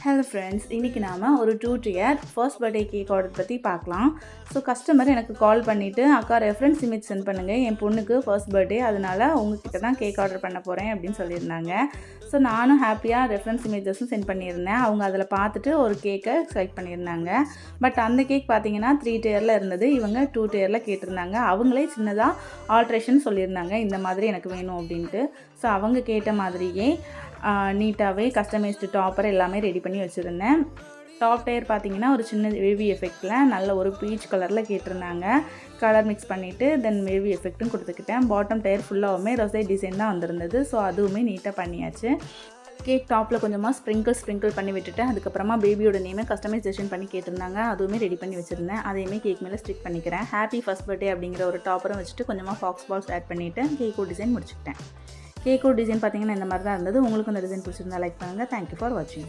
Hello friends, இன்றைக்கி நாம் ஒரு 2 tier first birthday cake order பற்றி பார்க்கலாம். ஸோ கஸ்டமர் எனக்கு கால் பண்ணிவிட்டு, அக்கா ரெஃபரன்ஸ் இமேஜ் சென்ட் பண்ணுங்கள், என் பொண்ணுக்கு ஃபர்ஸ்ட் பர்த்டே, அதனால் உங்ககிட்ட தான் கேக் ஆர்டர் பண்ண போகிறேன் அப்படின்னு சொல்லியிருந்தாங்க. ஸோ நானும் ஹாப்பியாக ரெஃபரன்ஸ் இமேஜஸும் சென்ட் பண்ணியிருந்தேன். அவங்க அதில் பார்த்துட்டு ஒரு கேக்கை செலக்ட் பண்ணியிருந்தாங்க. பட் அந்த கேக் பார்த்தீங்கன்னா 3 tierல இருந்தது, இவங்க 2 tierல கேட்டிருந்தாங்க. அவங்களே சின்னதாக ஆல்ட்ரேஷன் சொல்லியிருந்தாங்க, இந்த மாதிரி எனக்கு வேணும் அப்படின்ட்டு. ஸோ அவங்க கேட்ட மாதிரியே நீட்டாகவே கஸ்டமைஸ்டு டாப்பர் எல்லாமே ரெடி பண்ணி வச்சுருந்தேன். டாப் டயர் பார்த்தீங்கன்னா ஒரு சின்ன வேவி எஃபெக்டில் நல்ல ஒரு பீச் கலரில் கேட்டிருந்தாங்க. கலர் மிக்ஸ் பண்ணிவிட்டு தென் வேவி எஃபெக்ட்டும் கொடுத்துக்கிட்டேன். பாட்டம் டயர் ஃபுல்லாகவுமே ரொசை டிசைன் தான் வந்திருந்தது. ஸோ அதுவுமே நீட்டாக பண்ணியாச்சு. கேக் டாப்பில் கொஞ்சமாக ஸ்ப்ரிங்கிள் பண்ணி விட்டுட்டு அதுக்கப்புறமா பேபியோட நேமை கஸ்டமைசேஷன் பண்ணி கேட்டிருந்தாங்க. அதுவுமே ரெடி பண்ணி வச்சுருந்தேன். அதையுமே கேக் மேலே ஸ்டிக் பண்ணிக்கிறேன். ஹாப்பி ஃபர்ஸ்ட் பர்த்டே அப்படிங்கிற ஒரு டாப்பரும் வச்சுட்டு கொஞ்சமாக ஃபாக்ஸ் பால்ஸ் ஆட் பண்ணிவிட்டு கேக்கோட டிசைன் முடிச்சுக்கிட்டேன். கேக்கோட டிசைன் பார்த்தீங்கன்னா இந்த மாதிரி தான் இருந்தது. உங்களுக்கு இந்த டிசைன் பிடிச்சிருந்தா லைக் பண்ணுங்கள். தேங்க்யூ ஃபார் வாட்சிங்.